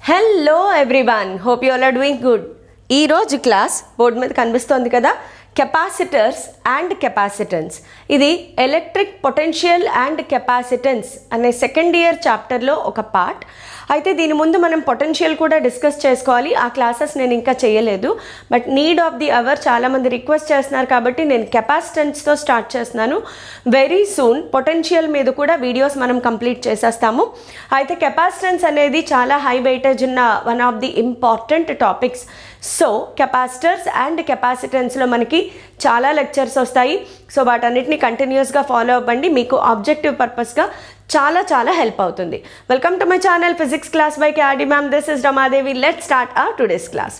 Hello everyone, hope you all are doing good. ఈరోజు class board మీద కనిపిస్తోంది కదా, కెపాసిటర్స్ అండ్ కెపాసిటెన్స్. ఇది ఎలక్ట్రిక్ పొటెన్షియల్ అండ్ కెపాసిటెన్స్ అనే సెకండ్ ఇయర్ చాప్టర్లో ఒక పార్ట్. అయితే దీని ముందు మనం పొటెన్షియల్ కూడా డిస్కస్ చేసుకోవాలి. ఆ క్లాసెస్ నేను ఇంకా చేయలేదు, but need of the hour చాలామంది రిక్వెస్ట్ చేస్తున్నారు కాబట్టి నేను కెపాసిటెన్స్తో స్టార్ట్ చేస్తున్నాను. వెరీ సూన్ పొటెన్షియల్ మీద కూడా వీడియోస్ మనం కంప్లీట్ చేసేస్తాము. అయితే కెపాసిటెన్స్ అనేది చాలా హై వెయిటేజ్ ఉన్న one of the important topics. So capacitors and కెపాసిటెన్స్లో మనకి చాలా లెక్చర్స్ వస్తాయి. సో వాటన్నిటిని కంటిన్యూస్గా ఫాలో అవ్వండి, మీకు ఆబ్జెక్టివ్ పర్పస్గా చాలా హెల్ప్ అవుతుంది. Welcome to my channel physics class by KRD ma'am. This is Ramadevi. Let's start our today's class.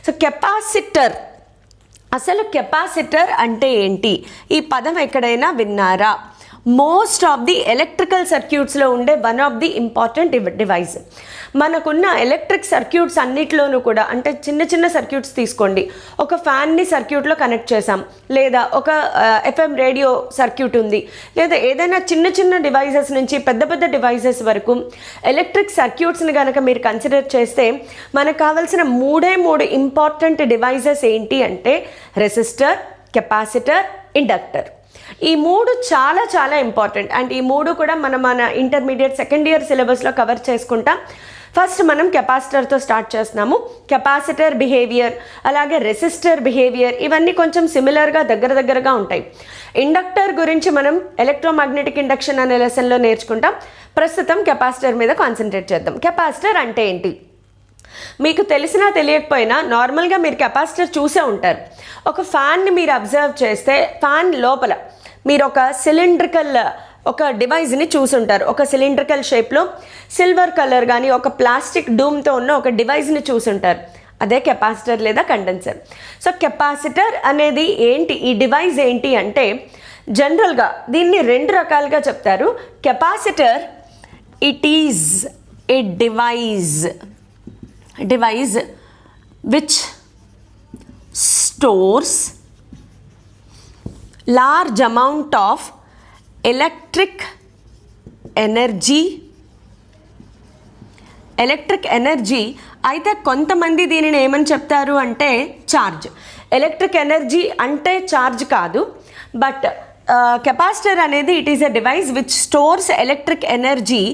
So capacitor, అసలు కెపాసిటర్ అంటే ఏంటి? ఈ పదం ఎక్కడైనా విన్నారా? మోస్ట్ ఆఫ్ ది ఎలక్ట్రికల్ సర్క్యూట్స్లో ఉండే one of the important device. మనకున్న ఎలక్ట్రిక్ సర్క్యూట్స్ అన్నిట్లోనూ కూడా, అంటే చిన్న చిన్న సర్క్యూట్స్ తీసుకోండి, ఒక ఫ్యాన్ని సర్క్యూట్లో కనెక్ట్ చేసాం, లేదా ఒక ఎఫ్ఎం రేడియో సర్క్యూట్ ఉంది, లేదా ఏదైనా చిన్న చిన్న డివైజెస్ నుంచి పెద్ద డివైజెస్ వరకు ఎలక్ట్రిక్ సర్క్యూట్స్ని కనుక మీరు కన్సిడర్ చేస్తే మనకు కావాల్సిన మూడే ఇంపార్టెంట్ డివైజెస్ ఏంటి అంటే రెసిస్టర్, కెపాసిటర్, ఇండక్టర్. ఈ మూడు చాలా ఇంపార్టెంట్. అండ్ ఈ మూడు కూడా మన ఇంటర్మీడియట్ సెకండ్ ఇయర్ సిలబస్లో కవర్ చేసుకుంటాం. ఫస్ట్ మనం కెపాసిటర్తో స్టార్ట్ చేస్తున్నాము. కెపాసిటర్ బిహేవియర్, అలాగే రెసిస్టర్ బిహేవియర్, ఇవన్నీ కొంచెం సిమిలర్గా దగ్గరగా ఉంటాయి. ఇండక్టర్ గురించి మనం ఎలక్ట్రోమాగ్నెటిక్ ఇండక్షన్ అనే లెసన్లో నేర్చుకుంటాం. ప్రస్తుతం కెపాసిటర్ మీద కాన్సన్ట్రేట్ చేద్దాం. కెపాసిటర్ అంటే ఏంటి? మీకు తెలిసినా తెలియకపోయినా నార్మల్గా మీరు కెపాసిటర్ చూసే ఉంటారు. ఒక ఫ్యాన్ని మీరు అబ్జర్వ్ చేస్తే ఫ్యాన్ లోపల మీరు ఒక సిలిండ్రికల్ ఒక డివైజ్ని చూసుంటారు. ఒక సిలిండ్రికల్ షేప్లో సిల్వర్ కలర్ కానీ ఒక ప్లాస్టిక్ డూమ్తో ఉన్న ఒక డివైజ్ని చూసుంటారు. అదే కెపాసిటర్ లేదా కండెన్సర్. సో కెపాసిటర్ అనేది ఏంటి, ఈ డివైజ్ ఏంటి అంటే జనరల్గా దీన్ని రెండు రకాలుగా చెప్తారు. Capacitor, it is a device which stores large amount of electric energy. అయితే కొంతమంది దీనిని ఏమని చెప్తారు అంటే ఛార్జ్. ఎలక్ట్రిక్ ఎనర్జీ అంటే ఛార్జ్ కాదు, బట్ కెపాసిటర్ అనేది it is a device which stores electric energy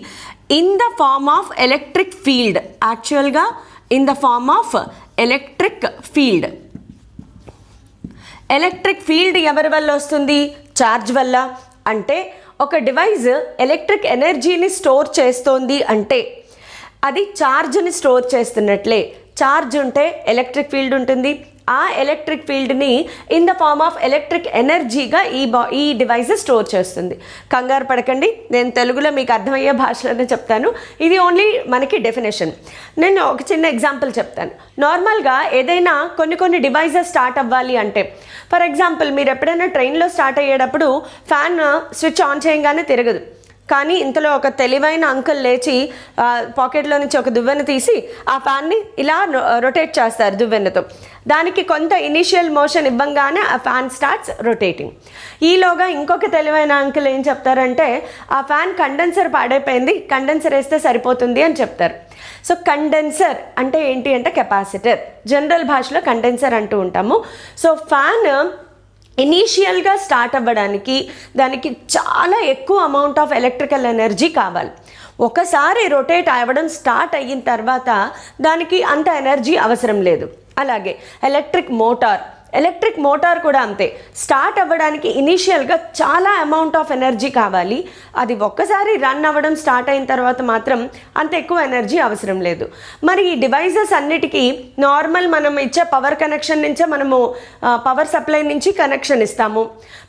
in the form of electric field. యాక్చువల్గా in the form of electric field. Electric field ఎవరి వల్ల వస్తుంది? ఛార్జ్ వల్ల. అంటే ఒక డివైజ్ ఎలక్ట్రిక్ ఎనర్జీని స్టోర్ చేస్తోంది అంటే అది ఛార్జ్ని స్టోర్ చేస్తున్నట్లే. ఛార్జ్ ఉంటే ఎలక్ట్రిక్ ఫీల్డ్ ఉంటుంది. ఆ ఎలక్ట్రిక్ ఫీల్డ్ని in the form of electric ఎనర్జీగా ఈ డివైస్ స్టోర్ చేస్తుంది. కంగారు పడకండి, నేను తెలుగులో మీకు అర్థమయ్యే భాషలోనే చెప్తాను. ఇది ఓన్లీ మనకి డెఫినేషన్. నేను ఒక చిన్న ఎగ్జాంపుల్ చెప్తాను. నార్మల్గా ఏదైనా కొన్ని డివైజెస్ స్టార్ట్ అవ్వాలి అంటే, ఫర్ ఎగ్జాంపుల్ మీరు ఎప్పుడైనా ట్రైన్లో స్టార్ట్ అయ్యేటప్పుడు ఫ్యాన్ స్విచ్ ఆన్ చేయగానే తిరగదు. కానీ ఇంతలో ఒక తెలివైన అంకుల్ లేచి పాకెట్లో నుంచి ఒక దువ్వెన తీసి ఆ ఫ్యాన్ని ఇలా రొటేట్ చేస్తారు దువ్వెనతో. దానికి కొంత ఇనిషియల్ మోషన్ ఇవ్వంగానే ఆ ఫ్యాన్ స్టార్ట్స్ రొటేటింగ్. ఈలోగా ఇంకొక తెలివైన అంకుల్ ఏం చెప్తారంటే ఆ ఫ్యాన్ కండెన్సర్ పాడైపోయింది, కండెన్సర్ వేస్తే సరిపోతుంది అని చెప్తారు. సో కండెన్సర్ అంటే ఏంటి అంటే కెపాసిటర్. జనరల్ భాషలో కండెన్సర్ అంటూ ఉంటాము. సో ఫ్యాన్ ఇనీషియల్గా స్టార్ట్ అవ్వడానికి దానికి చాలా ఎక్కువ అమౌంట్ ఆఫ్ ఎలక్ట్రికల్ ఎనర్జీ కావాలి. ఒకసారి రొటేట్ అవ్వడం స్టార్ట్ అయిన తర్వాత దానికి అంత ఎనర్జీ అవసరం లేదు. అలాగే ఎలక్ట్రిక్ మోటార్ కూడా అంతే. స్టార్ట్ అవ్వడానికి ఇనీషియల్గా చాలా అమౌంట్ ఆఫ్ ఎనర్జీ కావాలి. అది ఒక్కసారి రన్ అవ్వడం స్టార్ట్ అయిన తర్వాత మాత్రం అంత ఎక్కువ ఎనర్జీ అవసరం లేదు. మరి ఈ డివైజెస్ అన్నిటికీ నార్మల్ మనం ఇచ్చే పవర్ కనెక్షన్ నుంచే మనము పవర్ సప్లై నుంచి కనెక్షన్ ఇస్తాము.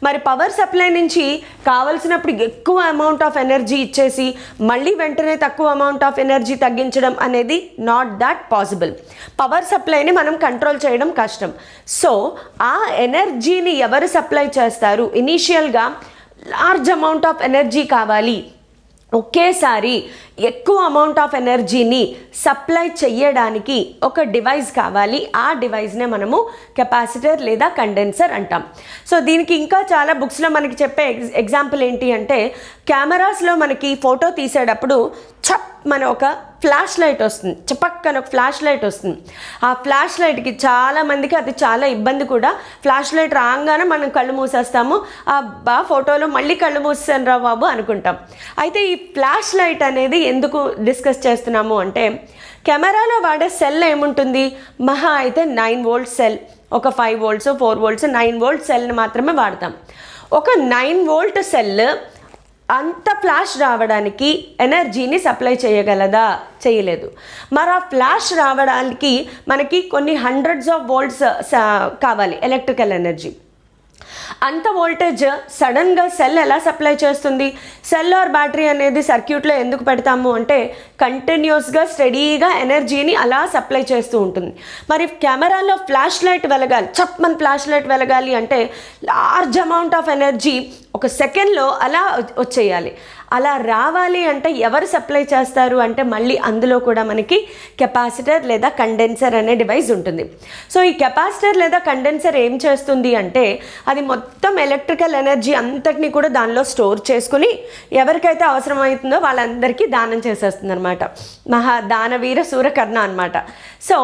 మరి పవర్ సప్లై నుంచి కావలసినప్పుడు ఎక్కువ అమౌంట్ ఆఫ్ ఎనర్జీ ఇచ్చేసి మళ్ళీ వెంటనే తక్కువ అమౌంట్ ఆఫ్ ఎనర్జీ తగ్గించడం అనేది నాట్ దాట్ పాసిబుల్. పవర్ సప్లైని మనం కంట్రోల్ చేయడం కష్టం. సో ఆ ఎనర్జీని ఎవరు సప్లై చేస్తారు? ఇనీషియల్గా లార్జ్ అమౌంట్ ఆఫ్ ఎనర్జీ కావాలి, ఒకేసారి ఎక్కువ అమౌంట్ ఆఫ్ ఎనర్జీని సప్లై చెయ్యడానికి ఒక డివైస్ కావాలి. ఆ డివైస్నే మనము కెపాసిటర్ లేదా కండెన్సర్ అంటాం. సో దీనికి ఇంకా చాలా బుక్స్లో మనకి చెప్పే ఎగ్జాంపుల్ ఏంటి అంటే కెమెరాస్లో మనకి ఫోటో తీసేటప్పుడు చప్ మన ఒక ఫ్లాష్ లైట్ వస్తుంది, చపక్కన ఒక ఫ్లాష్ లైట్ వస్తుంది. ఆ ఫ్లాష్ లైట్కి చాలామందికి అది చాలా ఇబ్బంది కూడా. ఫ్లాష్ లైట్ రాగానే మనం కళ్ళు మూసేస్తాము, అబ్బా ఫోటోలో మళ్ళీ కళ్ళు మూసేసాను రా బాబు అనుకుంటాం. అయితే ఈ ఫ్లాష్ లైట్ అనేది ఎందుకు డిస్కస్ చేస్తున్నాము అంటే, కెమెరాలో వాడే సెల్ ఏముంటుంది, మహా అయితే 9 వోల్ట్ సెల్, ఒక 5 వోల్ట్స్ 4 వోల్ట్స్ 9 వోల్ట్ సెల్ని మాత్రమే వాడతాం. ఒక 9 వోల్ట్ సెల్ అంత ఫ్లాష్ రావడానికి ఎనర్జీని సప్లై చేయగలదా? చేయలేదు. మరి ఆ ఫ్లాష్ రావడానికి మనకి కొన్ని హండ్రెడ్స్ ఆఫ్ వోల్ట్స్ కావాలి, ఎలక్ట్రికల్ ఎనర్జీ. అంత వోల్టేజ్ సడన్గా సెల్ ఎలా సప్లై చేస్తుంది? సెల్ ఆర్ బ్యాటరీ అనేది సర్క్యూట్లో ఎందుకు పెడతాము అంటే, కంటిన్యూస్గా స్టడీగా ఎనర్జీని అలా సప్లై చేస్తూ ఉంటుంది. మరి కెమెరాలో ఫ్లాష్ లైట్ వెలగాలి, చప్మన్ ఫ్లాష్ లైట్ వెలగాలి అంటే లార్జ్ అమౌంట్ ఆఫ్ ఎనర్జీ ఒక సెకండ్లో అలా వచ్చేయాలి. అలా రావాలి అంటే ఎవరు సప్లై చేస్తారు అంటే, మళ్ళీ అందులో కూడా మనకి కెపాసిటర్ లేదా కండెన్సర్ అనే డివైస్ ఉంటుంది. సో ఈ కెపాసిటర్ లేదా కండెన్సర్ ఏం చేస్తుంది అంటే, అది మొత్తం ఎలక్ట్రికల్ ఎనర్జీ అంతటిని కూడా దానిలో స్టోర్ చేసుకుని ఎవరికైతే అవసరమవుతుందో వాళ్ళందరికీ దానం చేసేస్తుంది అనమాట. దానవీర సూరకర్ణ అనమాట. సో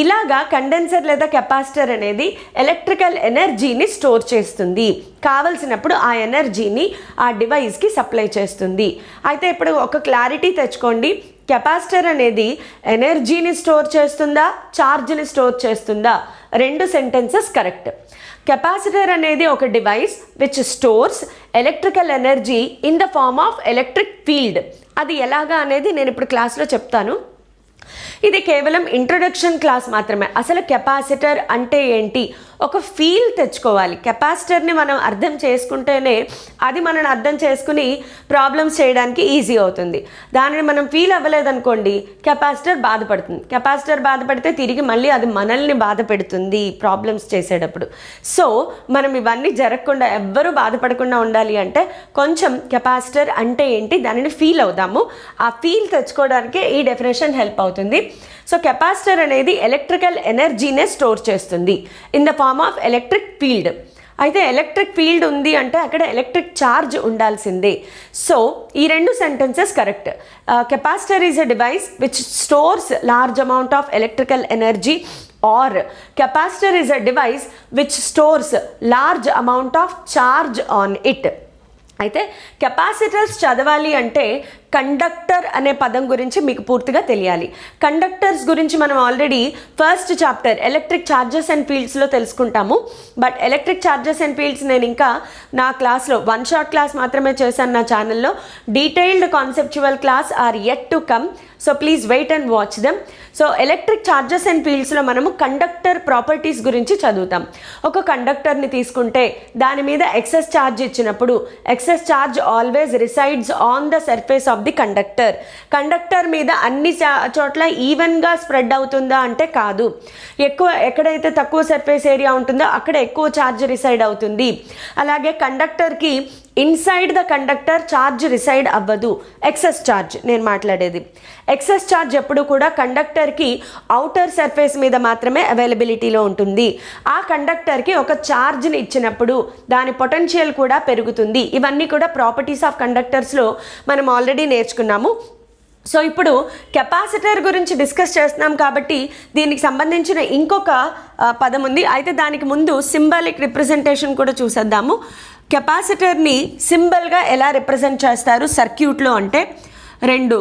ఇలాగా కండెన్సర్ లేదా కెపాసిటర్ అనేది ఎలక్ట్రికల్ ఎనర్జీని స్టోర్ చేస్తుంది, కావలసినప్పుడు ఆ ఎనర్జీని ఆ డివైస్కి సప్లై చేస్తుంది. అయితే ఇప్పుడు ఒక క్లారిటీ తెచ్చుకోండి, కెపాసిటర్ అనేది ఎనర్జీని స్టోర్ చేస్తుందా, ఛార్జ్ని స్టోర్ చేస్తుందా? 2 సెంటెన్సెస్ కరెక్ట్. కెపాసిటర్ అనేది ఒక device which stores electrical energy in the form of electric field. అది ఎలాగా అనేది నేను ఇప్పుడు క్లాస్లో చెప్తాను. ఇది కేవలం ఇంట్రొడక్షన్ క్లాస్ మాత్రమే. అసలు కెపాసిటర్ అంటే ఏంటి ఒక ఫీల్ తెచ్చుకోవాలి. కెపాసిటర్ని మనం అర్థం చేసుకుంటేనే అది మనం అర్థం చేసుకుని ప్రాబ్లమ్స్ చేయడానికి ఈజీ అవుతుంది. దానిని మనం ఫీల్ అవ్వలేదనుకోండి, కెపాసిటర్ బాధపడుతుంది. కెపాసిటర్ బాధపడితే తిరిగి మళ్ళీ అది మనల్ని బాధ పెడుతుంది ప్రాబ్లమ్స్ చేసేటప్పుడు. సో మనం ఇవన్నీ జరగకుండా, ఎవ్వరూ బాధపడకుండా ఉండాలి అంటే కొంచెం కెపాసిటర్ అంటే ఏంటి దానిని ఫీల్ అవుదాము. ఆ ఫీల్ తెచ్చుకోవడానికే ఈ డెఫినేషన్ హెల్ప్ అవుతుంది. సో కెపాసిటర్ అనేది ఎలక్ట్రికల్ ఎనర్జీనే స్టోర్ చేస్తుంది in the form of electric field. అయితే ఎలక్ట్రిక్ ఫీల్డ్ ఉంది అంటే అక్కడ ఎలక్ట్రిక్ ఛార్జ్ ఉండాల్సిందే. సో ఈ 2 sentences correct. Capacitor is a device which stores large amount of electrical energy, or capacitor is a device which stores large amount of charge on it. అయితే capacitors చదవాలి అంటే conductor అనే పదం గురించి మీకు పూర్తిగా తెలియాలి. కండక్టర్స్ గురించి మనం already first chapter electric charges and ఫీల్డ్స్లో తెలుసుకుంటాము. But electric charges and fields నేను ఇంకా నా క్లాస్లో 1 షార్ట్ క్లాస్ మాత్రమే చేశాను నా ఛానల్లో. Detailed conceptual class are yet to come. So please wait and watch them. So electric charges and ఫీల్డ్స్లో మనము కండక్టర్ ప్రాపర్టీస్ గురించి చదువుతాం. ఒక కండక్టర్ని తీసుకుంటే దాని మీద ఎక్సెస్ ఛార్జ్ ఇచ్చినప్పుడు excess charge always resides on the surface of the conductor. Conductor మీద అన్ని చోట్ల ఈవెన్గా స్ప్రెడ్ అవుతుందా అంటే కాదు. ఎక్కడైతే తక్కువ సర్ఫేస్ ఏరియా ఉంటుందో అక్కడ ఎక్కువ ఛార్జ్ రిసైడ్ అవుతుంది. అలాగే కండక్టర్కి inside the conductor charge reside అవ్వదు. ఎక్సెస్ ఛార్జ్ నేను మాట్లాడేది. ఎక్సెస్ ఛార్జ్ ఎప్పుడు కూడా కండక్టర్కి అవుటర్ సర్ఫేస్ మీద మాత్రమే అవైలబిలిటీలో ఉంటుంది. ఆ కండక్టర్కి ఒక ఛార్జ్ని ఇచ్చినప్పుడు దాని పొటెన్షియల్ కూడా పెరుగుతుంది. ఇవన్నీ కూడా ప్రాపర్టీస్ ఆఫ్ కండక్టర్స్లో మనం ఆల్రెడీ నేర్చుకున్నాము. సో ఇప్పుడు కెపాసిటర్ గురించి డిస్కస్ చేస్తున్నాం కాబట్టి దీనికి సంబంధించిన ఇంకొక పదం ఉంది. అయితే దానికి ముందు సింబాలిక్ రిప్రజెంటేషన్ కూడా చూసేద్దాము. కెపాసిటర్ని సింబల్గా ఎలా రిప్రజెంట్ చేస్తారు సర్క్యూట్లో అంటే, 2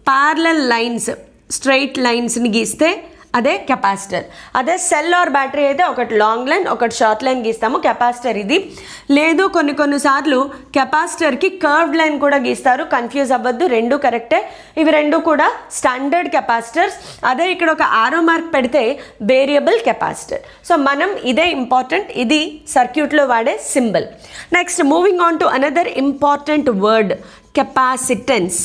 ప్యారలల్ లైన్స్, స్ట్రైట్ లైన్స్ని గీస్తే అదే కెపాసిటర్. అదే సెల్ ఆర్ బ్యాటరీ అయితే ఒకటి లాంగ్ లైన్ ఒకటి షార్ట్ లైన్ గీస్తాము, కెపాసిటర్ ఇది. లేదు కొన్నిసార్లు కెపాసిటర్కి కర్వ్డ్ లైన్ కూడా గీస్తారు, కన్ఫ్యూజ్ అవ్వద్దు, 2 కరెక్టే. ఇవి 2 కూడా స్టాండర్డ్ కెపాసిటర్స్. అదే ఇక్కడ ఒక ఆరో మార్క్ పెడితే వేరియబుల్ కెపాసిటర్. సో మనం ఇదే ఇంపార్టెంట్, ఇది సర్క్యూట్లో వాడే symbol. Next moving on to another important word, capacitance.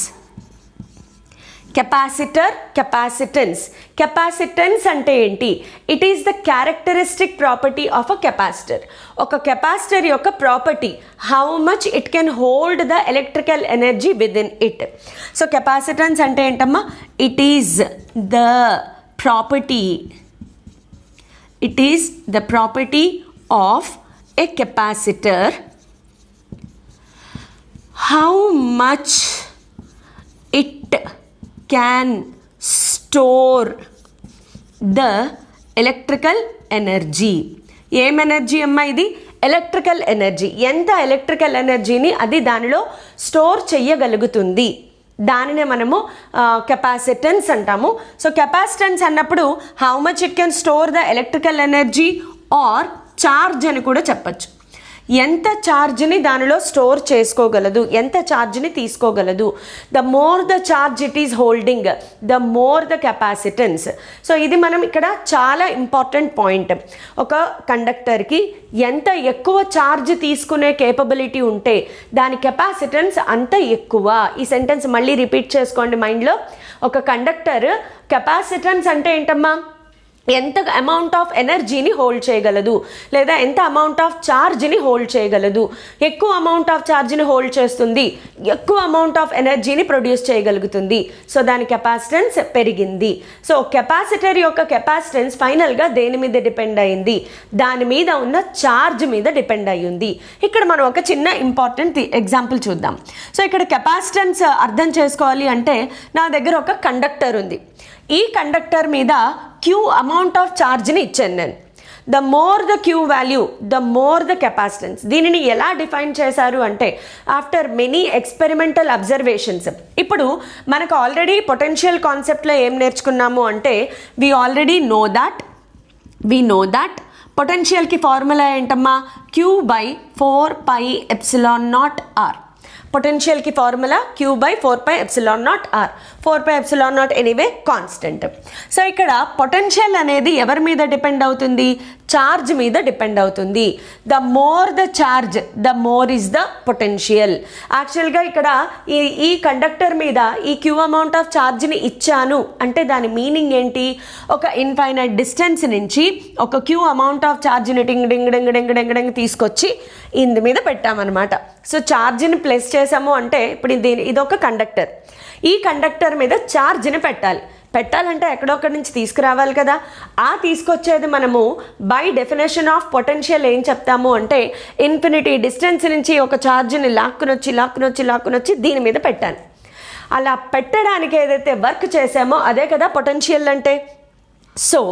Capacitor, capacitance. Capacitance అంటే ఏంటి? It is the characteristic property of a capacitor. ఒక కెపాసిటర్ యొక్క property, how much it can hold the electrical energy with in it. So capacitance అంటే ఏంటమ్మా? It is the property, it is the property of a capacitor, how much it can store the electrical energy. ఏం energy అమ్మా ఇది? Electrical energy. ఎంత electrical ఎనర్జీని అది దానిలో store చెయ్యగలుగుతుంది, దానినే మనము కెపాసిటెన్స్ అంటాము. సో కెపాసిటెన్స్ అన్నప్పుడు how much it can store the electrical energy or charge అని కూడా చెప్పచ్చు. ఎంత ఛార్జ్ని దానిలో స్టోర్ చేసుకోగలదు, ఎంత ఛార్జ్ని తీసుకోగలదు. The more the charge it is holding, the more the capacitance. So ఇది మనం ఇక్కడ చాలా ఇంపార్టెంట్ పాయింట్. ఒక కండక్టర్కి ఎంత ఎక్కువ ఛార్జ్ తీసుకునే కేపబిలిటీ ఉంటే దాని కెపాసిటెన్స్ అంత ఎక్కువ. ఈ సెంటెన్స్ మళ్ళీ రిపీట్ చేసుకోండి మైండ్లో. ఒక కండక్టర్ కెపాసిటెన్స్ అంటే ఏంటమ్మా? ఎంత అమౌంట్ ఆఫ్ ఎనర్జీని హోల్డ్ చేయగలదు, లేదా ఎంత అమౌంట్ ఆఫ్ ఛార్జ్ని హోల్డ్ చేయగలదు. ఎక్కువ అమౌంట్ ఆఫ్ ఛార్జ్ని హోల్డ్ చేస్తుంది, ఎక్కువ అమౌంట్ ఆఫ్ ఎనర్జీని ప్రొడ్యూస్ చేయగలుగుతుంది. సో దాని కెపాసిటెన్స్ పెరిగింది. సో కెపాసిటర్ యొక్క కెపాసిటెన్స్ ఫైనల్గా దేని మీద డిపెండ్ అయింది? దాని మీద ఉన్న ఛార్జ్ మీద డిపెండ్ అయ్యింది. ఇక్కడ మనం ఒక చిన్న ఇంపార్టెంట్ ఎగ్జాంపుల్ చూద్దాం. సో ఇక్కడ కెపాసిటెన్స్ అర్థం చేసుకోవాలి అంటే నా దగ్గర ఒక కండక్టర్ ఉంది. ఈ కండక్టర్ మీద క్యూ అమౌంట్ ఆఫ్ ఛార్జ్ని ఇచ్చాను నేను. The more the Q value, the more the capacitance. దీనిని ఎలా డిఫైన్ చేశారు అంటే ఆఫ్టర్ మెనీ ఎక్స్పెరిమెంటల్ అబ్జర్వేషన్స్. ఇప్పుడు మనకు ఆల్రెడీ పొటెన్షియల్ కాన్సెప్ట్లో ఏం నేర్చుకున్నాము అంటే వీ ఆల్రెడీ నో దాట్ పొటెన్షియల్కి ఫార్ములా ఏంటమ్మా? Q/4πε0r. పొటెన్షియల్కి formula Q/4πε0r. 4πε0 anyway constant. So ఇక్కడ పొటెన్షియల్ అనేది ఎవరి మీద డిపెండ్ అవుతుంది? ఛార్జ్ మీద డిపెండ్ అవుతుంది. The more the charge, the more is the potential. యాక్చువల్గా ఇక్కడ ఈ కండక్టర్ మీద ఈ క్యూ అమౌంట్ ఆఫ్ ఛార్జ్ని ఇచ్చాను అంటే దాని మీనింగ్ ఏంటి? ఒక ఇన్ఫైనైట్ డిస్టెన్స్ నుంచి ఒక క్యూ అమౌంట్ ఆఫ్ ఛార్జ్ని డింగ్ డింగ్ డింగ్ డింగ్ డింగ్ డింగ్ తీసుకొచ్చి ఇందు మీద పెట్టామన్నమాట. సో ఛార్జ్ని ప్లేస్ చేసాము అంటే ఇప్పుడు ఇదొక కండక్టర్. ఈ కండక్టర్ మీద ఛార్జ్ని పెట్టాలంటే ఎక్కడొక్కడి నుంచి తీసుకురావాలి కదా. ఆ తీసుకొచ్చేది మనము బై డెఫినేషన్ ఆఫ్ పొటెన్షియల్ ఏం చెప్తాము అంటే ఇన్ఫినిటీ డిస్టెన్స్ నుంచి ఒక ఛార్జ్ని లాక్కునొచ్చి దీని మీద పెట్టాను. అలా పెట్టడానికి ఏదైతే వర్క్ చేసామో అదే కదా పొటెన్షియల్ అంటే. సో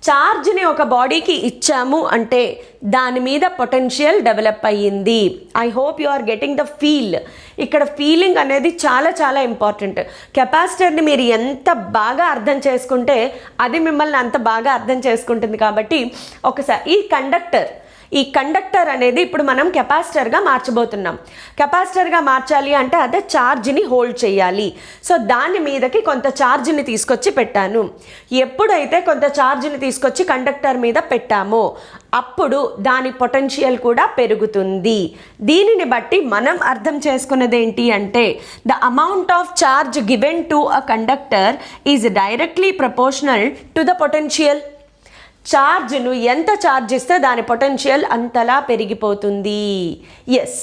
ఛార్జ్ని ఒక బాడీకి ఇచ్చాము అంటే దాని మీద పొటెన్షియల్ డెవలప్ అయ్యింది. I hope you are getting the feel. ఇక్కడ ఫీలింగ్ అనేది చాలా చాలా ఇంపార్టెంట్. కెపాసిటర్ని మీరు ఎంత బాగా అర్థం చేసుకుంటే అది మిమ్మల్ని అంత బాగా అర్థం చేసుకుంటుంది. కాబట్టి ఒకసారి ఈ కండక్టర్ అనేది ఇప్పుడు మనం కెపాసిటర్గా మార్చబోతున్నాం. కెపాసిటర్గా మార్చాలి అంటే అదే ఛార్జ్ని హోల్డ్ చేయాలి. సో దాని మీదకి కొంత ఛార్జ్ని తీసుకొచ్చి పెట్టాను. ఎప్పుడైతే కొంత ఛార్జ్ని తీసుకొచ్చి కండక్టర్ మీద పెట్టామో అప్పుడు దాని పొటెన్షియల్ కూడా పెరుగుతుంది. దీనిని బట్టి మనం అర్థం చేసుకున్నది ఏంటి అంటే the amount of charge given to a conductor is directly proportional to the potential. ఛార్జ్ను ఎంత ఛార్జ్ ఇస్తే దాని పొటెన్షియల్ అంతలా పెరిగిపోతుంది. ఎస్,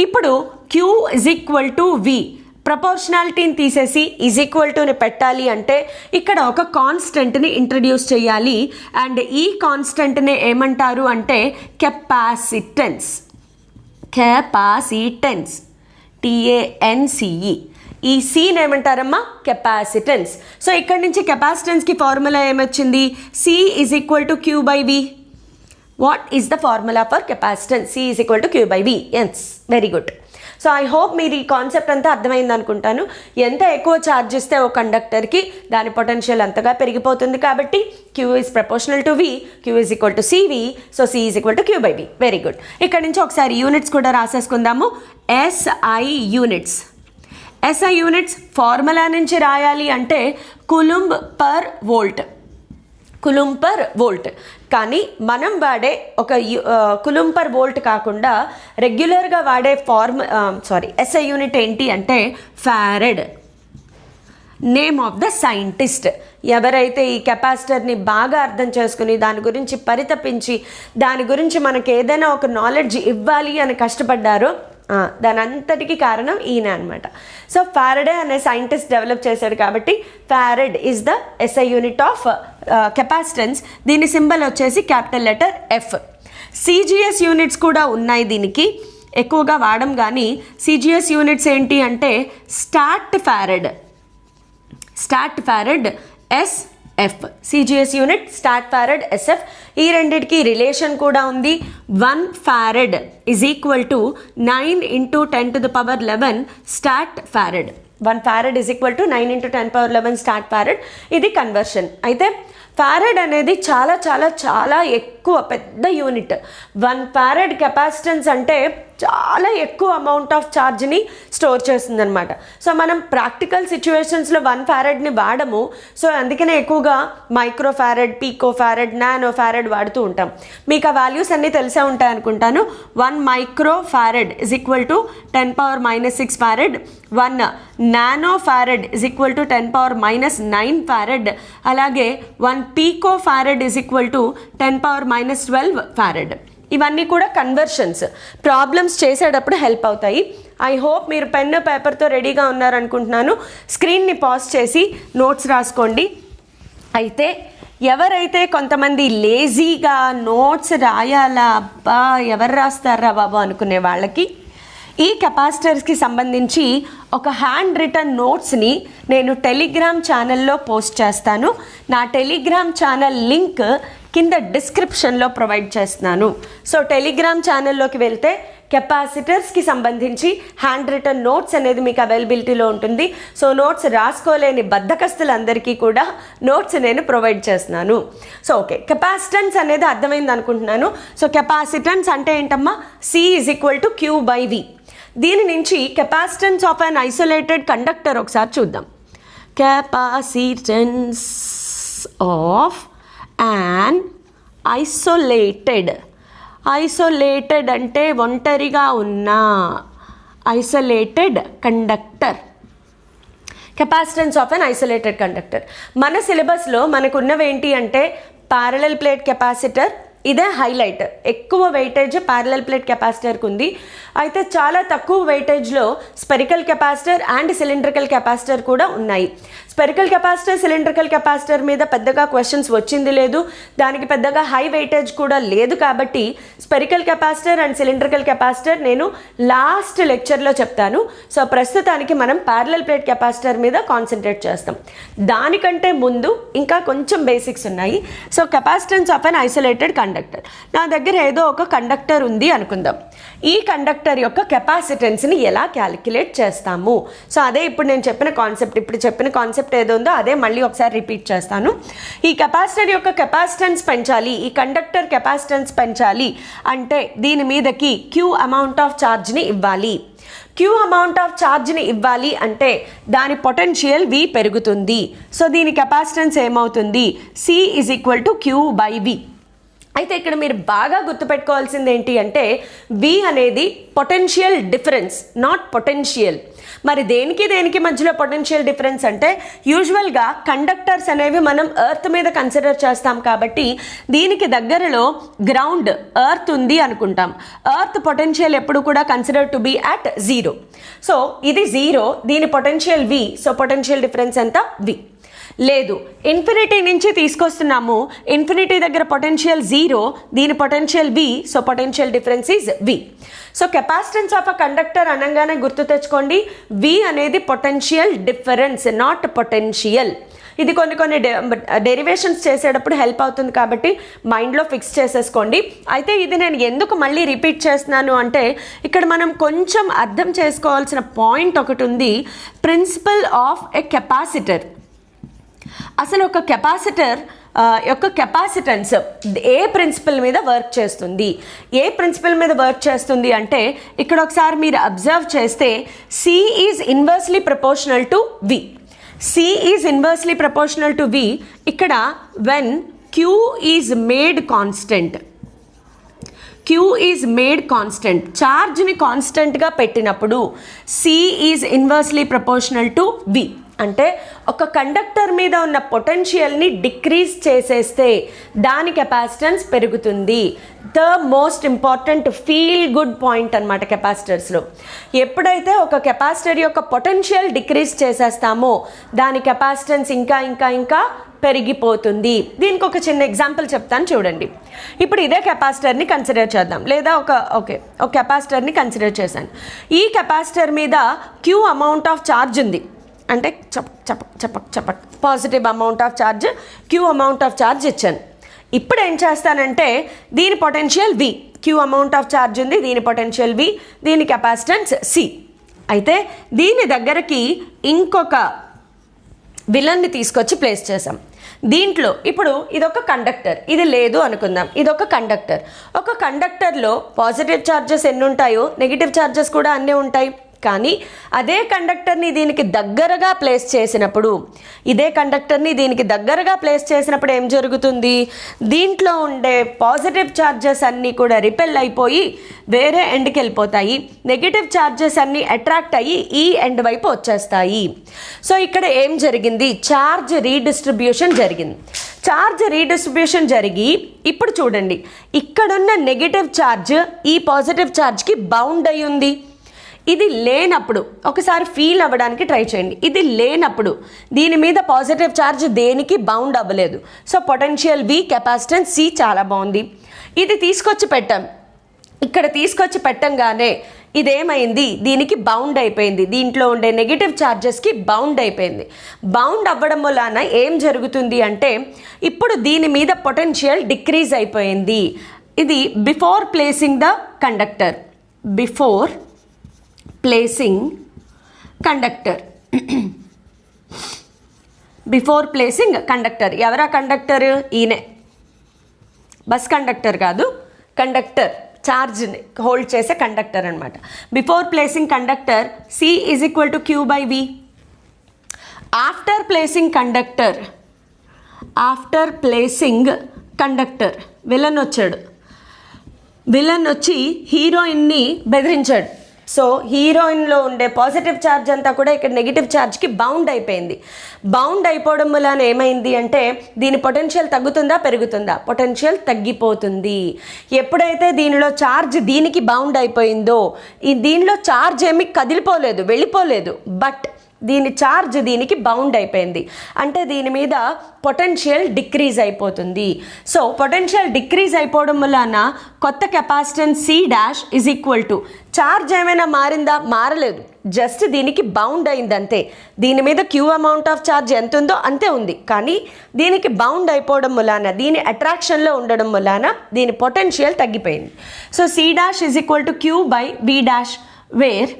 ఇప్పుడు Q=V. ప్రపోర్షనాలిటీని తీసేసి =ని పెట్టాలి అంటే ఇక్కడ ఒక కాన్స్టెంట్ని ఇంట్రడ్యూస్ చేయాలి. అండ్ ఈ కాన్స్టెంట్ని ఏమంటారు అంటే కెపాసిటెన్స్. TANCE. ఈ సీని ఏమంటారమ్మా? కెపాసిటెన్స్. సో ఇక్కడ నుంచి కెపాసిటెన్స్కి ఫార్ములా ఏమొచ్చింది? C=Q/V. What is the formula for capacitance? C=Q/V. Yes, very good. So I hope మీరు ఈ కాన్సెప్ట్ అంతా అర్థమైంది అనుకుంటాను. ఎంత ఎక్కువ ఛార్జ్ ఇస్తే ఒక కండక్టర్కి దాని పొటెన్షియల్ అంతగా పెరిగిపోతుంది. కాబట్టి Q=V, Q=CV. So C=Q/V. Very good. ఇక్కడ నుంచి ఒకసారి యూనిట్స్ కూడా రాసేసుకుందాము. SI units. SI units formula నుంచి రాయాలి అంటే కూలుంబ్ పర్ వోల్ట్. కానీ మనం వాడే ఒక కూలుంబ్ పర్ వోల్ట్ కాకుండా రెగ్యులర్గా వాడే SI యూనిట్ ఏంటి అంటే farad. Name of the scientist. ఎవరైతే ఈ కెపాసిటర్ని బాగా అర్థం చేసుకుని దాని గురించి పరితపించి దాని గురించి మనకు ఏదైనా ఒక నాలెడ్జ్ ఇవ్వాలి అని కష్టపడ్డారో దాని అంతటికి కారణం ఈయన అనమాట. సో ఫారడే అనే సైంటిస్ట్ డెవలప్ చేశాడు కాబట్టి farad is the SI unit of capacitance. దీని సింబల్ వచ్చేసి capital letter F. CGS units కూడా ఉన్నాయి, దీనికి ఎక్కువగా వాడం. కానీ CGS యూనిట్స్ ఏంటి అంటే start start farad SF, CGS unit start farad SF. ఈ రెండిటికి రిలేషన్ కూడా ఉంది. 1 farad is equal to 9 × 10⁻11 start farad. 1 farad is equal to 9 × 10⁻11 start farad. ఇది కన్వర్షన్. అయితే ఫారెడ్ అనేది చాలా చాలా చాలా ఎక్కువ పెద్ద యూనిట్. 1 ఫారెడ్ కెపాసిటెన్స్ అంటే చాలా ఎక్కువ అమౌంట్ ఆఫ్ ఛార్జ్ని స్టోర్ చేస్తుంది అనమాట. సో మనం ప్రాక్టికల్ సిచ్యువేషన్స్లో 1 ఫారెడ్ని వాడము. సో అందుకనే ఎక్కువగా micro farad, pico farad, nano farad వాడుతూ ఉంటాం. మీకు ఆ వాల్యూస్ అన్నీ తెలిసే ఉంటాయి అనుకుంటాను. 1 micro farad is equal to 10⁻⁻6 farad. 1 nano farad is equal to 10⁻⁻9 farad. అలాగే 1 pico farad is equal to 10⁻⁻12 farad. ఇవన్నీ కూడా కన్వర్షన్స్. ప్రాబ్లమ్స్ చేసేటప్పుడు హెల్ప్ అవుతాయి. ఐ హోప్ మీరు పెన్ పేపర్తో రెడీగా ఉన్నారనుకుంటున్నాను. స్క్రీన్ని పాజ్ చేసి నోట్స్ రాసుకోండి. అయితే ఎవరైతే కొంతమంది లేజీగా నోట్స్ రాయాలా, అబ్బా ఎవరు రాస్తారా బాబు అనుకునే వాళ్ళకి ఈ కెపాసిటర్స్కి సంబంధించి ఒక హ్యాండ్ రిటన్ నోట్స్ని నేను టెలిగ్రామ్ ఛానల్లో పోస్ట్ చేస్తాను. నా టెలిగ్రామ్ ఛానల్ లింక్ కింద డిస్క్రిప్షన్లో ప్రొవైడ్ చేస్తున్నాను. సో టెలిగ్రామ్ ఛానల్లోకి వెళ్తే కెపాసిటర్స్కి సంబంధించి హ్యాండ్ రిటన్ నోట్స్ అనేది మీకు అవైలబిలిటీలో ఉంటుంది. సో నోట్స్ రాసుకోలేని బద్ధకస్తులందరికీ కూడా నోట్స్ నేను ప్రొవైడ్ చేస్తున్నాను. సో ఓకే, కెపాసిటెన్స్ అనేది అర్థమైంది అనుకుంటున్నాను. సో కెపాసిటెన్స్ అంటే ఏంటమ్మా? C is equal to Q/V. దీని నుంచి capacitance of an isolated conductor ఒకసారి చూద్దాం. కెపాసిటెన్స్ ఆఫ్ యాన్ ఐసోలేటెడ్ అంటే ఒంటరిగా ఉన్న isolated conductor. Capacitance of an isolated conductor. మన సిలబస్లో మనకున్నవి ఏంటి అంటే ప్యారలల్ ప్లేట్ కెపాసిటర్. ఇదే హైలైట్. ఎక్కువ వెయిటేజ్ ప్యారలల్ ప్లేట్ కెపాసిటర్కి ఉంది. అయితే చాలా తక్కువ వెయిటేజ్లో spherical capacitor and cylindrical capacitor కూడా ఉన్నాయి. స్పెరికల్ కెపాసిటర్, సిలిండ్రికల్ కెపాసిటర్ మీద పెద్దగా క్వశ్చన్స్ వచ్చింది లేదు. దానికి పెద్దగా హై వెయిటేజ్ కూడా లేదు. కాబట్టి spherical capacitor and cylindrical capacitor నేను లాస్ట్ లెక్చర్లో చెప్తాను. సో ప్రస్తుతానికి మనం ప్యారలల్ ప్లేట్ కెపాసిటర్ మీద కాన్సన్ట్రేట్ చేస్తాం. దానికంటే ముందు ఇంకా కొంచెం బేసిక్స్ ఉన్నాయి. So capacitance of an isolated conductor. నా దగ్గర ఏదో ఒక కండక్టర్ ఉంది అనుకుందాం. ఈ కండక్టర్ యొక్క కెపాసిటెన్స్ని ఎలా క్యాలిక్యులేట్ చేస్తాము? సో అదే ఇప్పుడు నేను చెప్పిన కాన్సెప్ట్. ఇప్పుడు చెప్పిన కాన్సెప్ట్ ఏదో ఉందో అదే మళ్ళీ ఒకసారి రిపీట్ చేస్తాను. ఈ కెపాసిటర్ యొక్క కెపాసిటెన్స్ పెంచాలి, ఈ కండక్టర్ కెపాసిటెన్స్ పెంచాలి అంటే దీని మీదకి Q అమౌంట్ ఆఫ్ ఛార్జ్ని ఇవ్వాలి. Q అమౌంట్ ఆఫ్ ఛార్జ్ని ఇవ్వాలి అంటే దాని పొటెన్షియల్ V పెరుగుతుంది. సో దీని కెపాసిటెన్స్ ఏమవుతుంది? C is equal to Q/V. అయితే ఇక్కడ మీరు బాగా గుర్తుపెట్టుకోవాల్సింది ఏంటి అంటే V అనేది పొటెన్షియల్ డిఫరెన్స్, నాట్ పొటెన్షియల్. మరి దేనికి మధ్యలో పొటెన్షియల్ డిఫరెన్స్ అంటే యూజువల్గా కండక్టర్స్ అనేవి మనం ఎర్త్ మీద కన్సిడర్ చేస్తాం కాబట్టి దీనికి దగ్గరలో గ్రౌండ్ ఎర్త్ ఉంది అనుకుంటాం. ఎర్త్ పొటెన్షియల్ ఎప్పుడు కూడా consider to be at 0. So ఇది 0, దీని potential V. So potential difference ఎంత? V. లేదు, ఇన్ఫినిటీ నుంచి తీసుకొస్తున్నాము. ఇన్ఫినిటీ దగ్గర పొటెన్షియల్ 0, దీని potential V. So potential difference is V. So capacitance of a conductor అనగానే గుర్తు తెచ్చుకోండి, V అనేది పొటెన్షియల్ డిఫరెన్స్, నాట్ పొటెన్షియల్. ఇది కొన్ని డెరివేషన్స్ చేసేటప్పుడు హెల్ప్ అవుతుంది కాబట్టి మైండ్లో ఫిక్స్ చేసేసుకోండి. అయితే ఇది నేను ఎందుకు మళ్ళీ రిపీట్ చేస్తున్నాను అంటే ఇక్కడ మనం కొంచెం అర్థం చేసుకోవాల్సిన పాయింట్ ఒకటి ఉంది. Principle of a capacitor. అసలు ఒక కెపాసిటర్ యొక్క కెపాసిటెన్స్ ఏ ప్రిన్సిపల్ మీద వర్క్ చేస్తుంది? ఏ ప్రిన్సిపల్ మీద వర్క్ చేస్తుంది అంటే ఇక్కడ ఒకసారి మీరు అబ్జర్వ్ చేస్తే C is inversely proportional to V. C is inversely proportional to V. ఇక్కడ when Q is made constant, Q is made constant, ఛార్జ్ని కాన్స్టెంట్గా పెట్టినప్పుడు C is inversely proportional to V. అంటే ఒక కండక్టర్ మీద ఉన్న పొటెన్షియల్ని డిక్రీజ్ చేసేస్తే దాని కెపాసిటెన్స్ పెరుగుతుంది. The most important feel good point అనమాట కెపాసిటర్స్లో. ఎప్పుడైతే ఒక కెపాసిటర్ యొక్క పొటెన్షియల్ డిక్రీజ్ చేసేస్తామో దాని కెపాసిటెన్స్ ఇంకా పెరిగిపోతుంది. దీనికి ఒక చిన్న ఎగ్జాంపుల్ చెప్తాను చూడండి. ఇప్పుడు ఇదే కెపాసిటర్ని కన్సిడర్ చేద్దాం, లేదా ఒక కెపాసిటర్ని కన్సిడర్ చేశాను. ఈ కెపాసిటర్ మీద Q అమౌంట్ ఆఫ్ ఛార్జ్ ఉంది. అంటే చపక్ positive amount of charge, Q amount of charge ఇచ్చాను. ఇప్పుడు ఏం చేస్తానంటే దీని potential V, Q amount of charge ఉంది, దీని పొటెన్షియల్ V, దీని కెపాసిటెన్స్ C. అయితే దీని దగ్గరకి ఇంకొక విలన్ని తీసుకొచ్చి ప్లేస్ చేసాం. దీంట్లో ఇప్పుడు ఇదొక కండక్టర్, ఇది లేదు అనుకుందాం, ఇదొక కండక్టర్. ఒక కండక్టర్లో పాజిటివ్ ఛార్జెస్ ఎన్ని ఉంటాయో నెగిటివ్ ఛార్జెస్ కూడా అన్నీ ఉంటాయి. కానీ అదే కండక్టర్ని దీనికి దగ్గరగా ప్లేస్ చేసినప్పుడు, ఏం జరుగుతుంది, దీంట్లో ఉండే పాజిటివ్ ఛార్జెస్ అన్నీ కూడా రిపెల్ అయిపోయి వేరే ఎండ్కి వెళ్ళిపోతాయి, నెగిటివ్ ఛార్జెస్ అన్నీ అట్రాక్ట్ అయ్యి ఈ ఎండ్ వైపు వచ్చేస్తాయి. సో ఇక్కడ ఏం జరిగింది, ఛార్జ్ రీడిస్ట్రిబ్యూషన్ జరిగి ఇప్పుడు చూడండి, ఇక్కడున్న నెగిటివ్ ఛార్జ్ ఈ పాజిటివ్ ఛార్జ్కి బౌండ్ అయి ఉంది. ఇది లేనప్పుడు ఒకసారి ఫీల్ అవ్వడానికి ట్రై చేయండి. ఇది లేనప్పుడు దీని మీద పాజిటివ్ ఛార్జ్ దేనికి బౌండ్ అవ్వలేదు. So potential V, capacitance C చాలా బాగుంది. ఇది తీసుకొచ్చి పెట్టాం. ఇక్కడ తీసుకొచ్చి పెట్టంగానే ఇదేమైంది, దీనికి బౌండ్ అయిపోయింది, దీంట్లో ఉండే నెగిటివ్ ఛార్జెస్కి బౌండ్ అయిపోయింది. బౌండ్ అవ్వడం వలన ఏం జరుగుతుంది అంటే ఇప్పుడు దీని మీద పొటెన్షియల్ డిక్రీజ్ అయిపోయింది. ఇది బిఫోర్ ప్లేసింగ్ కండక్టర్. ఎవరా కండక్టర్, ఈయనే. బస్ కండక్టర్ కాదు, కండక్టర్, ఛార్జ్ని హోల్డ్ చేసే కండక్టర్ అనమాట. Before placing conductor C is equal to Q by V. After placing conductor villain వచ్చి హీరోయిన్ని బెదిరించాడు. సో హీరోయిన్లో ఉండే పాజిటివ్ ఛార్జ్ అంతా కూడా ఇక్కడ నెగిటివ్ ఛార్జ్కి బౌండ్ అయిపోయింది. బౌండ్ అయిపోవడం వలన ఏమైంది అంటే దీని పొటెన్షియల్ తగ్గుతుందా పెరుగుతుందా, పొటెన్షియల్ తగ్గిపోతుంది. ఎప్పుడైతే దీనిలో ఛార్జ్ దీనికి బౌండ్ అయిపోయిందో దీనిలో ఛార్జ్ ఏమీ కదిలిపోలేదు, వెళ్ళిపోలేదు, బట్ దీని ఛార్జ్ దీనికి బౌండ్ అయిపోయింది. అంటే దీని మీద పొటెన్షియల్ డిక్రీజ్ అయిపోతుంది. సో పొటెన్షియల్ డిక్రీజ్ అయిపోవడం వలన కొత్త capacitance C dash is equal to, charge ఏమైనా మారిందా, మారలేదు, జస్ట్ దీనికి బౌండ్ అయింది అంతే. దీని మీద క్యూ అమౌంట్ ఆఫ్ ఛార్జ్ ఎంత ఉందో అంతే ఉంది, కానీ దీనికి బౌండ్ అయిపోవడం వలన, దీని అట్రాక్షన్లో ఉండడం వలన దీని పొటెన్షియల్ తగ్గిపోయింది. So C dash is equal to Q by V dash, where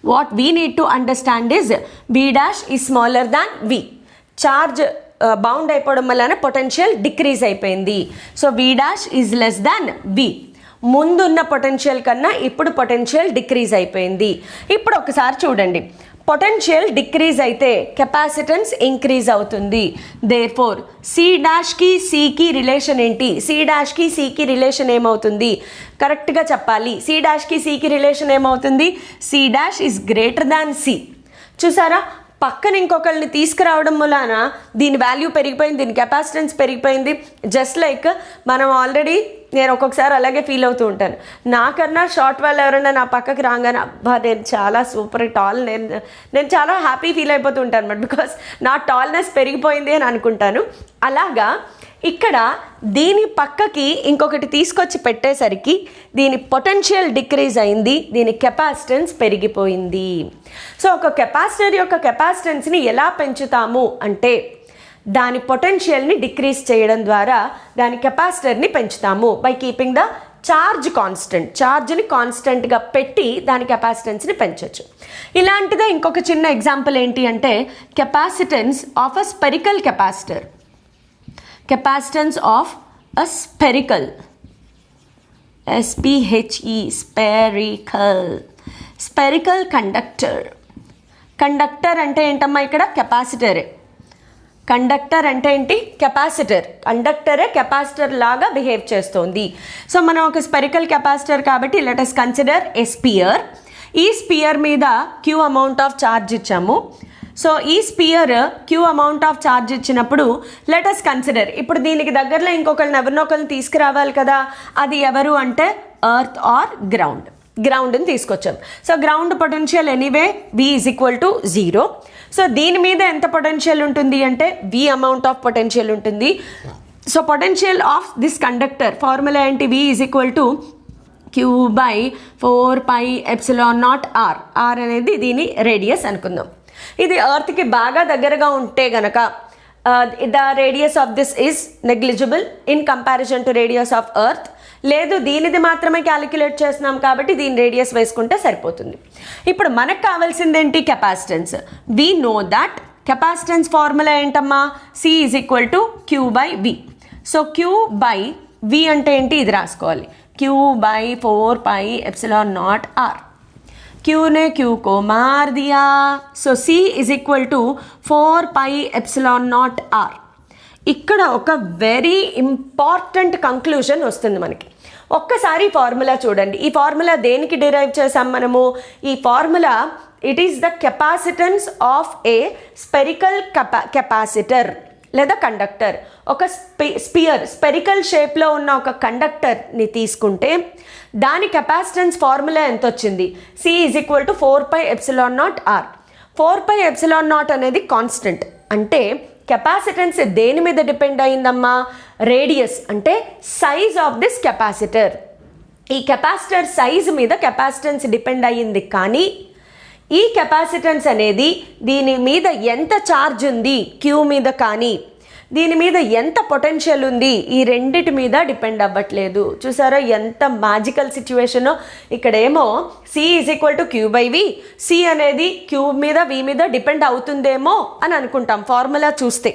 what we need to understand is V dash is smaller than V. Charge bound అయిపోవడం వలన పొటెన్షియల్ డిక్రీజ్ అయిపోయింది. So V dash is less than V. ముందున్న potential కన్నా ఇప్పుడు potential decrease అయిపోయింది. ఇప్పుడు ఒకసారి చూడండి, పొటెన్షియల్ డిక్రీజ్ అయితే కెపాసిటెన్స్ ఇంక్రీజ్ అవుతుంది. దేర్ఫోర్ C డాష్కి Cకి రిలేషన్ ఏంటి, C డాష్కి Cకి రిలేషన్ ఏమవుతుంది, కరెక్ట్గా చెప్పాలి. C డాష్కి Cకి రిలేషన్ ఏమవుతుంది, C dash is greater than C. చూసారా, పక్కన ఇంకొకరిని తీసుకురావడం వలన దీని వాల్యూ పెరిగిపోయింది, దీని కెపాసిటెన్స్ పెరిగిపోయింది. జస్ట్ లైక్ మనం ఆల్రెడీ, నేను ఒక్కొక్కసారి అలాగే ఫీల్ అవుతూ ఉంటాను, నాకన్నా షార్ట్ వాళ్ళు ఎవరైనా నా పక్కకి రాగానే అబ్బా నేను చాలా సూపర్ టాల్, నేను చాలా హ్యాపీ ఫీల్ అయిపోతూ ఉంటాను అనమాట. బికాస్ నా టాల్నెస్ పెరిగిపోయింది అని అనుకుంటాను. అలాగా ఇక్కడ దీని పక్కకి ఇంకొకటి తీసుకొచ్చి పెట్టేసరికి దీని పొటెన్షియల్ డిక్రీజ్ అయింది, దీని కెపాసిటెన్స్ పెరిగిపోయింది. సో ఒక కెపాసిటర్ యొక్క కెపాసిటెన్స్ని ఎలా పెంచుతాము అంటే దాని పొటెన్షియల్ని డిక్రీజ్ చేయడం ద్వారా దాని కెపాసిటర్ని పెంచుతాము by keeping the charge constant. ఛార్జ్ని కాన్స్టెంట్గా పెట్టి దాని కెపాసిటెన్స్ని పెంచవచ్చు. ఇలాంటిదే ఇంకొక చిన్న ఎగ్జాంపుల్ ఏంటి అంటే capacitance of a spherical capacitor. Capacitance of a spherical, SPHE, spherical conductor. Conductor అంటే ఏంటమ్మా, ఇక్కడ కెపాసిటరే. కండక్టర్ అంటే ఏంటి, కెపాసిటర్. కండక్టరే కెపాసిటర్ లాగా బిహేవ్ చేస్తోంది. సో మనం ఒక స్పెరికల్ కెపాసిటర్ కాబట్టి let us consider a sphere. ఈ స్పియర్ మీద క్యూ అమౌంట్ ఆఫ్ ఛార్జ్ ఇచ్చాము. సో ఈ sphere Q amount of charge ఇచ్చినప్పుడు లెట్ us కన్సిడర్, ఇప్పుడు దీనికి దగ్గరలో ఎవరినొకరిని తీసుకురావాలి కదా, అది ఎవరు అంటే ఎర్త్ ఆర్ గ్రౌండ్ని తీసుకొచ్చాం. So ground potential anyway V is equal to 0. So దీని మీద ఎంత పొటెన్షియల్ ఉంటుంది అంటే V అమౌంట్ ఆఫ్ పొటెన్షియల్ ఉంటుంది. So potential of this conductor formula ఏంటి, V is equal to Q by 4πε0 R. R అనేది దీని రేడియస్ అనుకుందాం. ఇది ఎర్త్కి బాగా దగ్గరగా ఉంటే గనక the radius of this is negligible in comparison to radius of earth. లేదు దీనిది మాత్రమే క్యాలిక్యులేట్ చేస్తున్నాం కాబట్టి దీని రేడియస్ వేసుకుంటే సరిపోతుంది. ఇప్పుడు మనకు కావాల్సింది ఏంటి? Capacitance. We know that capacitance formula ఏంటమ్మా? C is equal to Q/V. So Q/V అంటే ఏంటి? ఇది రాసుకోవాలి. Q/4πε0r. Q ने Q को मार दिया. So C is equal to 4πε0r. ఇక్కడ ఒక వెరీ ఇంపార్టెంట్ కంక్లూజన్ వస్తుంది మనకి. ఒక్కసారి ఫార్ములా చూడండి. ఈ ఫార్ములా దేనికి డిరైవ్ చేసాం మనము? ఈ formula it is the capacitance of A spherical capacitor లేదా కండక్టర్. ఒక స్పెరికల్ షేప్లో ఉన్న ఒక కండక్టర్ని తీసుకుంటే దాని కెపాసిటెన్స్ ఫార్ములా ఎంత వచ్చింది? C is equal to 4πε0r. 4πε0 అనేది కాన్స్టెంట్. అంటే కెపాసిటెన్స్ దేని మీద డిపెండ్ అయిందమ్మా? రేడియస్ అంటే సైజ్ ఆఫ్ దిస్ కెపాసిటర్. ఈ కెపాసిటర్ సైజ్ మీద కెపాసిటెన్స్ డిపెండ్ అయ్యింది. కానీ ఈ కెపాసిటెన్స్ అనేది దీని మీద ఎంత ఛార్జ్ ఉంది Q మీద కానీ దీని మీద ఎంత పొటెన్షియల్ ఉంది ఈ రెండిటి మీద డిపెండ్ అవ్వట్లేదు. చూసారా ఎంత మ్యాజికల్ సిచ్యువేషనో. ఇక్కడేమో C is equal to Q/V. C అనేది Q మీద V మీద డిపెండ్ అవుతుందేమో అని అనుకుంటాం ఫార్ములా చూస్తే.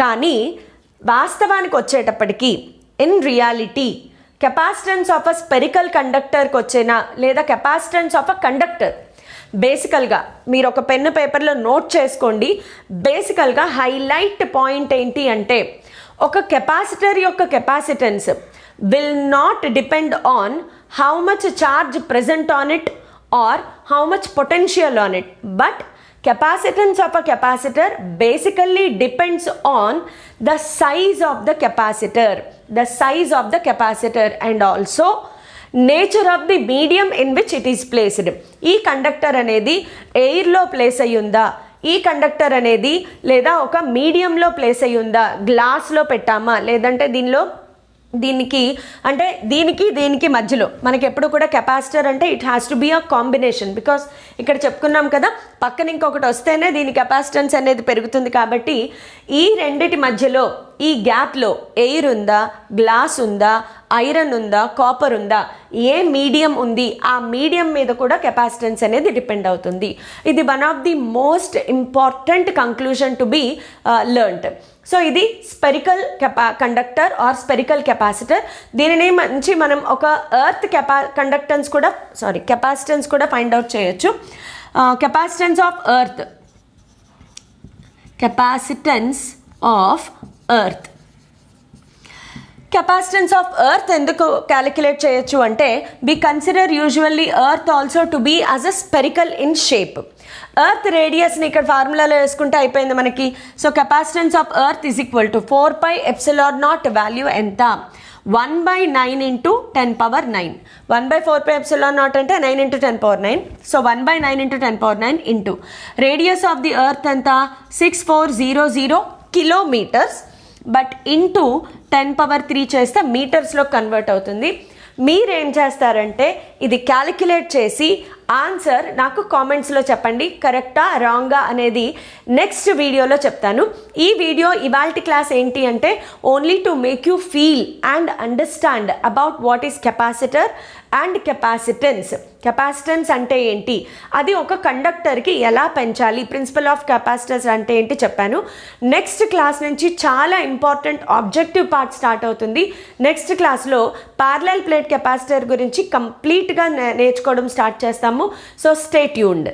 కానీ వాస్తవానికి వచ్చేటప్పటికి in reality capacitance of a spherical కండక్టర్కి వచ్చేనా లేదా కెపాసిటెన్స్ ఆఫ్ అ కండక్టర్ బేసికల్గా మీరు ఒక పెన్ను పేపర్లో నోట్ చేసుకోండి. బేసికల్గా హైలైట్ పాయింట్ ఏంటి అంటే ఒక కెపాసిటర్ యొక్క capacitance will not depend on how much charge present on it or how much potential on it, but capacitance of a capacitor basically depends on the size of the capacitor and also nature of the medium in which it is placed. ఈ conductor అనేది ఎయిర్లో place అయ్యిందా, ఈ conductor అనేది లేదా ఒక మీడియంలో place అయ్యిందా, గ్లాస్లో పెట్టామా, లేదంటే దీనికి మధ్యలో మనకి ఎప్పుడు కూడా కెపాసిటర్ అంటే it has to be a combination. Because ఇక్కడ చెప్పుకున్నాం కదా పక్కన ఇంకొకటి వస్తేనే దీని కెపాసిటెన్స్ అనేది పెరుగుతుంది. కాబట్టి ఈ రెండిటి మధ్యలో ఈ గ్యాప్లో ఎయిర్ ఉందా, గ్లాస్ ఉందా, ఐరన్ ఉందా, కాపర్ ఉందా, ఏ మీడియం ఉంది ఆ మీడియం మీద కూడా కెపాసిటెన్స్ అనేది డిపెండ్ అవుతుంది. ఇది one of the most important conclusion to be learned. So ఇది spherical conductor or spherical capacitor. దీనిని మంచి మనం ఒక ఎర్త్ కెపాసిటెన్స్ కూడా ఫైండ్ అవుట్ చేయొచ్చు. Capacitance of earth capacitance of earth ఎందుకు క్యాలిక్యులేట్ చేయొచ్చు అంటే we consider usually earth also to be as a spherical in shape. Earth రేడియస్ని ఇక్కడ ఫార్ములాలో వేసుకుంటే అయిపోయింది మనకి. So capacitance of earth is equal to 4πε0 value ఎంత? 1/9 × 10⁻9. 1/4πε0 అంటే 9 × 10⁻9. So 1/9 × 10⁻9 into radius of the earth ఎంత? 6400 కిలోమీటర్స్. బట్ ఇంటూ 10⁻3 చేస్తే మీటర్స్లో కన్వర్ట్ అవుతుంది. మీరేం చేస్తారంటే ఇది క్యాలిక్యులేట్ చేసి ఆన్సర్ నాకు కామెంట్స్లో చెప్పండి. కరెక్టా రాంగా అనేది నెక్స్ట్ వీడియోలో చెప్తాను. ఈ వీడియో ఇవాల్టి క్లాస్ ఏంటి అంటే only to make you feel and understand about what is capacitor and capacitance. Capacitance అంటే ఏంటి, అది ఒక కండక్టర్కి ఎలా పెంచాలి, ప్రిన్సిపల్ ఆఫ్ కెపాసిటెన్స్ అంటే ఏంటి చెప్పాను. నెక్స్ట్ క్లాస్ నుంచి చాలా ఇంపార్టెంట్ ఆబ్జెక్టివ్ పార్ట్ స్టార్ట్ అవుతుంది. నెక్స్ట్ క్లాస్లో ప్యారలల్ ప్లేట్ కెపాసిటర్ గురించి కంప్లీట్గా నేర్చుకోవడం స్టార్ట్ చేస్తాము. So stay tuned.